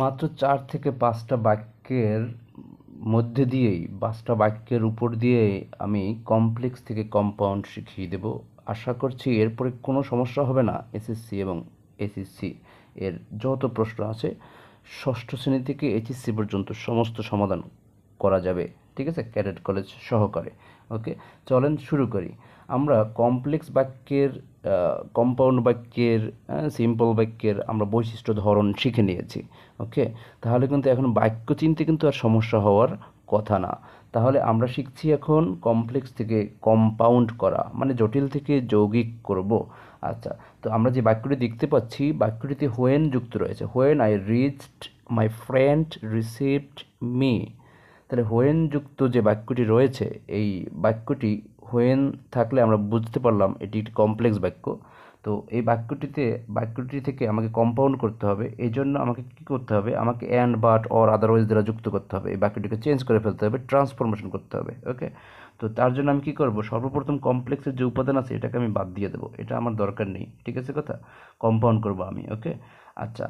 মাত্র 4 থেকে 5টা বাক্যের মধ্যে দিয়েই 5টা বাক্যের উপর দিয়েই আমি কমপ্লেক্স থেকে কম্পাউন্ড শিখিয়ে দেব। আশা করছি এরপরে কোনো সমস্যা হবে না। এসএসসি এবং এসএসসি এর যত প্রশ্ন আছে ষষ্ঠ শ্রেণী থেকে এইচএসসি পর্যন্ত সমস্ত সমাধান করা যাবে, ঠিক আছে, ক্যাডেট কলেজ সহকারে। ওকে, চলেন শুরু করি। আমরা কমপ্লেক্স বাক্যের, কম্পাউন্ড বাক্যের, সিম্পল বাক্যের আমরা বৈশিষ্ট্য ধরন শিখে নিয়েছি। ওকে, তাহলে কিন্তু এখন বাক্য চিনতে কিন্তু আর সমস্যা হওয়ার কথা না। তাহলে আমরা শিখছি এখন কমপ্লেক্স থেকে কম্পাউন্ড করা, মানে জটিল থেকে যৌগিক করব। আচ্ছা, তো আমরা যে বাক্যটি দেখতে পাচ্ছি বাক্যটিতে হোয়েন যুক্ত রয়েছে। When I reached my friend received me. তাহলে হোয়েন যুক্ত যে বাক্যটি রয়েছে এই বাক্যটি হোয়েন থাকলে আমরা বুঝতে পারলাম এটি একটি কমপ্লেক্স বাক্য। তো এই বাক্যটি থেকে আমাকে কম্পাউন্ড করতে হবে। এই জন্য আমাকে কী করতে হবে, আমাকে অ্যান্ড বাট অর আদারওয়াইজ দ্বারা যুক্ত করতে হবে। এই বাক্যটিকে চেঞ্জ করে ফেলতে হবে, ট্রান্সফরমেশন করতে হবে। ওকে, তো তার জন্য আমি কী করব, সর্বপ্রথম কমপ্লেক্সের যে উপাদান আছে এটাকে আমি বাদ দিয়ে দেবো, এটা আমার দরকার নেই, ঠিক আছে কথা। কম্পাউন্ড করব আমি। ওকে, আচ্ছা,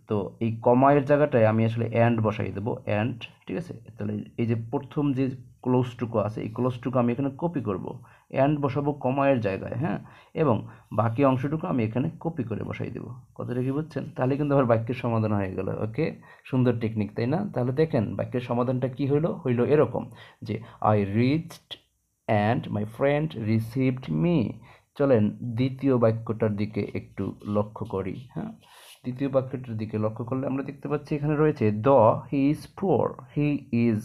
তো এই কমায়ের জায়গাটায় আমি আসলে অ্যান্ড বসাই দেবো, অ্যান্ড, ঠিক আছে। তাহলে এই যে প্রথম যে ক্লোজটুকু আছে এই ক্লোজটুকু আমি এখানে কপি করব, অ্যান্ড বসাবো কমায়ের জায়গায়, হ্যাঁ, এবং বাকি অংশটুকু আমি এখানে কপি করে বসাই দেবো। কথাটা কি বুঝছেন? তাহলে কিন্তু আমার বাক্যের সমাধান হয়ে গেল। ওকে, সুন্দর টেকনিক, তাই না? তাহলে দেখেন বাক্যের সমাধানটা কি হইলো এরকম যে I reached and my friend received me. চলেন দ্বিতীয় বাক্যটার দিকে একটু লক্ষ্য করি। হ্যাঁ, দ্বিতীয় বাক্যটার দিকে লক্ষ্য করলে আমরা দেখতে পাচ্ছি এখানে রয়েছে he is poor, he is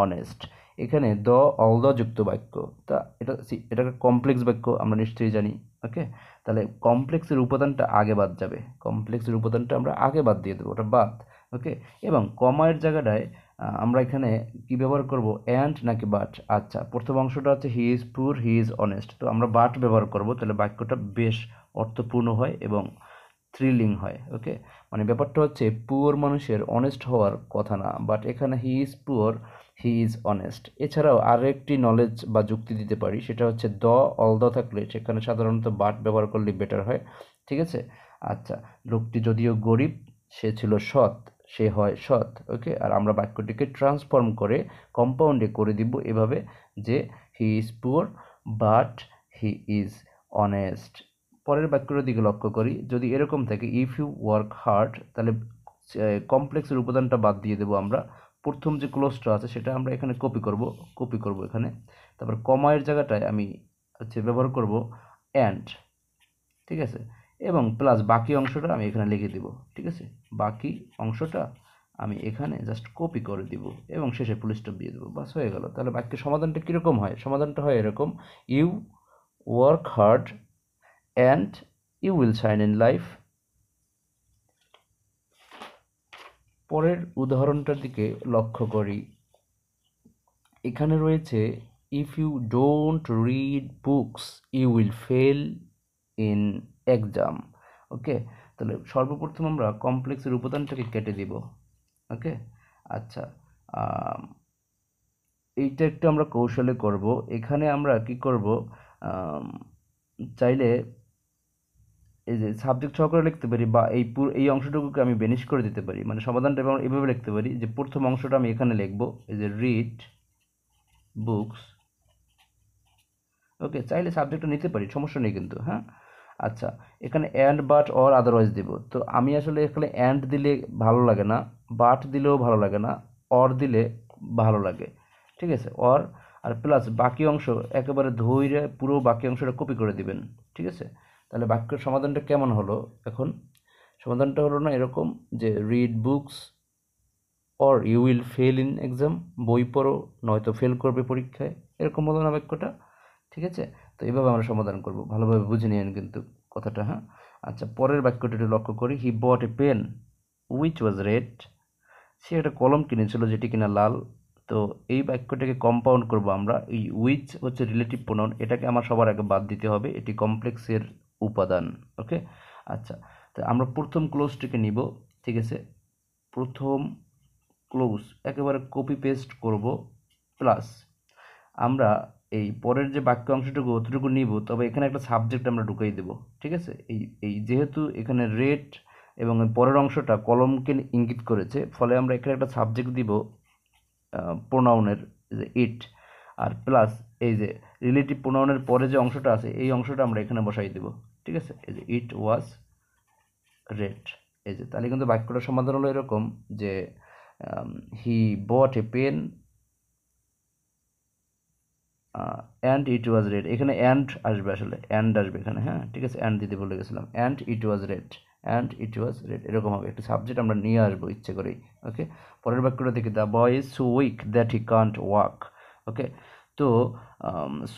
honest. এখানে অলদা যুক্ত বাক্য। তা এটা কমপ্লেক্স বাক্য আমরা নিশ্চয়ই জানি। ওকে, তাহলে কমপ্লেক্সের উপাদানটা আগে বাদ যাবে, কমপ্লেক্সের উপাদানটা আমরা আগে বাদ দিয়ে দেবো, ওটা বাদ। ওকে, এবং কমায়ের জায়গাটায় আমরা এখানে কি ব্যবহার করব, অ্যান্ড নাকি বাট? আচ্ছা, প্রথম অংশটা হচ্ছে হি ইজ পুর, হি ইজ অনেস্ট, তো আমরা বাট ব্যবহার করব, তাহলে বাক্যটা বেশ অর্থপূর্ণ হয় এবং থ্রিলিং হয়। ওকে, মানে ব্যাপারটা হচ্ছে পুয়ার মানুষের অনেস্ট হওয়ার কথা না, বাট এখানে he is poor, he is honest. এছাড়াও আরেকটি নলেজ বা যুক্তি দিতে পারি, সেটা হচ্ছে অলদা থাকলে সেখানে সাধারণত বাট ব্যবহার করলে বেটার হয়, ঠিক আছে। আচ্ছা, লোকটি যদিও গরিব সে ছিল সৎ, সে হয় সৎ। ওকে, আর আমরা বাক্যটিকে ট্রান্সফর্ম করে কম্পাউন্ডে করে দিব এভাবে যে he is poor but he is honest. পরের বাক্যটার দিকে লক্ষ্য করি, যদি এরকম থাকে ইফ ইউ ওয়ার্ক হার্ড, তাহলে কমপ্লেক্সের উপাদানটা বাদ দিয়ে দেবো আমরা। প্রথম যে ক্লোজটা আছে সেটা আমরা এখানে কপি করব এখানে। তারপর কমায়ের জায়গাটায় আমি ব্যবহার করব অ্যান্ড, ঠিক আছে, এবং প্লাস বাকি অংশটা আমি এখানে লিখে দিব, ঠিক আছে। বাকি অংশটা আমি এখানে জাস্ট কপি করে দিব এবং শেষে ফুল স্টপ দিয়ে দেবো, বাস হয়ে গেল। তাহলে বাক্যের সমাধানটা কীরকম হয়? সমাধানটা হয় এরকম, you work hard and you will shine in life। পরের উদাহরণটার দিকে লক্ষ্য করি, এখানে রয়েছে if you don't read books you will fail in exam. Okay, তাহলে সর্বপ্রথম আমরা কমপ্লেক্সের উপাদানটাকে কেটে দিব। ওকে, আচ্ছা, এইটা একটু আমরা কৌশলে করব। এখানে আমরা কি করব, চাইলে এই যে সাবজেক্ট সহকারে লিখতে পারি, বা এই অংশটুকুকে আমি বেনিশ করে দিতে পারি, মানে সমাধানটা আমরা এভাবে লিখতে পারি যে প্রথম অংশটা আমি এখানে লিখবো, এই যে রিড বুকস। ওকে, চাইলে সাবজেক্টটা নিতে পারি, সমস্যা নেই কিন্তু, হ্যাঁ। আচ্ছা, এখানে অ্যান্ড বাট অর আদারওয়াইজ দিব। তো আমি আসলে এখানে অ্যান্ড দিলে ভালো লাগে না, বাট দিলেও ভালো লাগে না, অর দিলে ভালো লাগে, ঠিক আছে। অর আর প্লাস বাকি অংশ একেবারে ধৈর্য পুরো বাকি অংশটা কপি করে দিবেন, ঠিক আছে। তাহলে বাক্যের সমাধানটা কেমন হলো? এখন সমাধানটা হলো না এরকম যে read books or you will fail in exam, বই পড়ো নয়তো ফেল করবে পরীক্ষায়, এরকম হলো না বাক্যটা, ঠিক আছে। তো এইভাবে আমরা সমাধান করব, ভালোভাবে বুঝে নিন কিন্তু কথাটা, হ্যাঁ। আচ্ছা, পরের বাক্যটা একটু লক্ষ্য করি, he bought a pen which was red. সে একটা কলম কিনেছিল যেটি কিনা লাল। তো এই বাক্যটাকে কম্পাউন্ড করব আমরা, এই উইচ হচ্ছে রিলেটিভ প্রোনাউন, এটাকে আমার সবার আগে বাদ দিতে হবে, এটি কমপ্লেক্সের উপাদান। ওকে, আচ্ছা, তো আমরা প্রথম ক্লোজটিকে নিব, ঠিক আছে। প্রথম ক্লোজ একেবারে কপি পেস্ট করব, প্লাস আমরা এই পরের যে বাক্য অংশটুকু অতটুকু নিব, তবে এখানে একটা সাবজেক্ট আমরা ঢুকাই দেব, ঠিক আছে। এই যেহেতু এখানে রেড এবং এর পরের অংশটা কলমকে ইঙ্গিত করেছে, ফলে আমরা এখানে একটা সাবজেক্ট দিব প্রোনাউনের যে ইট, আর প্লাস এই যে রিলেটিভ প্রোনাউনের পরে যে অংশটা আছে এই অংশটা আমরা এখানে বসাই দেব। ঠিক আছে, এই যে ইট ওয়াজ রেড, এই যে তাহলে কিন্তু বাক্যটার সমাধান হলো এরকম যে he bought a pen and it was red. এখানে অ্যান্ড আসবে, আসলে অ্যান্ড আসবে এখানে, হ্যাঁ ঠিক আছে, অ্যান্ড দিতে বলে গেছিলাম, and it was red, and it was red, এরকম হবে একটা সাবজেক্ট আমরা নিয়ে আসবো ইচ্ছে করেই। ওকে, পরের বাক্যটা দেখি, the boy is so weak that he can't walk. Okay, তো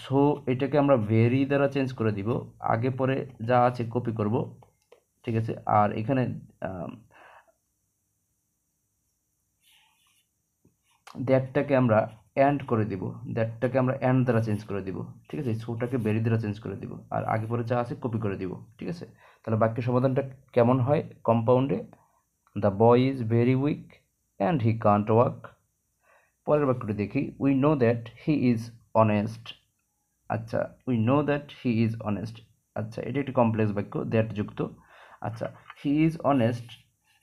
সো এটাকে আমরা ভেরি দ্বারা চেঞ্জ করে দিব, আগে পরে যা আছে কপি করব। ঠিক আছে, আর এখানে দ্যাটটাকে আমরা অ্যান্ড করে দিব, দ্যাটটাকে আমরা অ্যান্ড দ্বারা চেঞ্জ করে দিব। ঠিক আছে, সোটাকে ভেরি দ্বারা চেঞ্জ করে দিব, আর আগে পরে যা আছে কপি করে দিব। ঠিক আছে, তাহলে বাক্যের সমাধানটা কেমন হয় কম্পাউন্ডে? The boy is very weak and he can't walk. পরের বাক্যটি দেখি, we know that he is honest. আচ্ছা, we know that he is honest, আচ্ছা এটা একটি কমপ্লেক্স বাক্য দ্যাট যুক্ত। আচ্ছা, হি ইজ অনেস্ট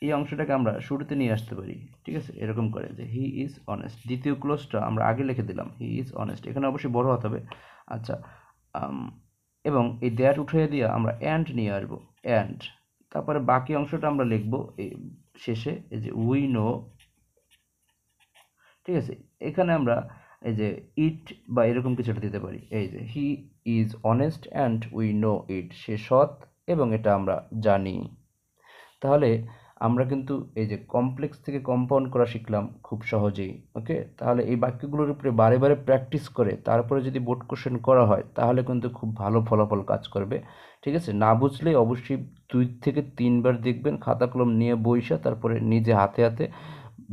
এই অংশটাকে আমরা শুরুতে নিয়ে আসতে পারি। ঠিক আছে, এরকম করে যে হি ইজ অনেস্ট, দ্বিতীয় ক্লোজটা আমরা আগে লিখে দিলাম, হি ইজ অনেস্ট, এখানে অবশ্যই বড় হতে হবে। আচ্ছা, এবং এই দ্যাট উঠিয়ে দিয়ে আমরা অ্যান্ড নিয়ে আসবো, অ্যান্ড তারপরে বাকি অংশটা আমরা লিখবো এই শেষে, এই যে উই নো। ঠিক আছে, এখানে আমরা এই যে ইট বা এরকম কিছুটা দিতে পারি, এই যে he is honest and we know it, সে সৎ এবং এটা আমরা জানি। তাহলে আমরা কিন্তু এই যে কমপ্লেক্স থেকে কম্পাউন্ড করা শিখলাম খুব সহজেই। ওকে, তাহলে এই বাক্যগুলোর উপরে বারে বারে প্র্যাকটিস করে তারপরে যদি বোর্ড কোশ্চেন করা হয় তাহলে কিন্তু খুব ভালো ফলাফল কাজ করবে। ঠিক আছে, না বুঝলে অবশ্যই 2 থেকে 3 বার দেখবেন, খাতা কলম নিয়ে বইসা তারপরে নিজে হাতে হাতে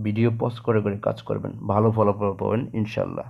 ভিডিও পজ করে করে কাজ করবেন, ভালো ফলাফল পাবেন ইনশাল্লাহ।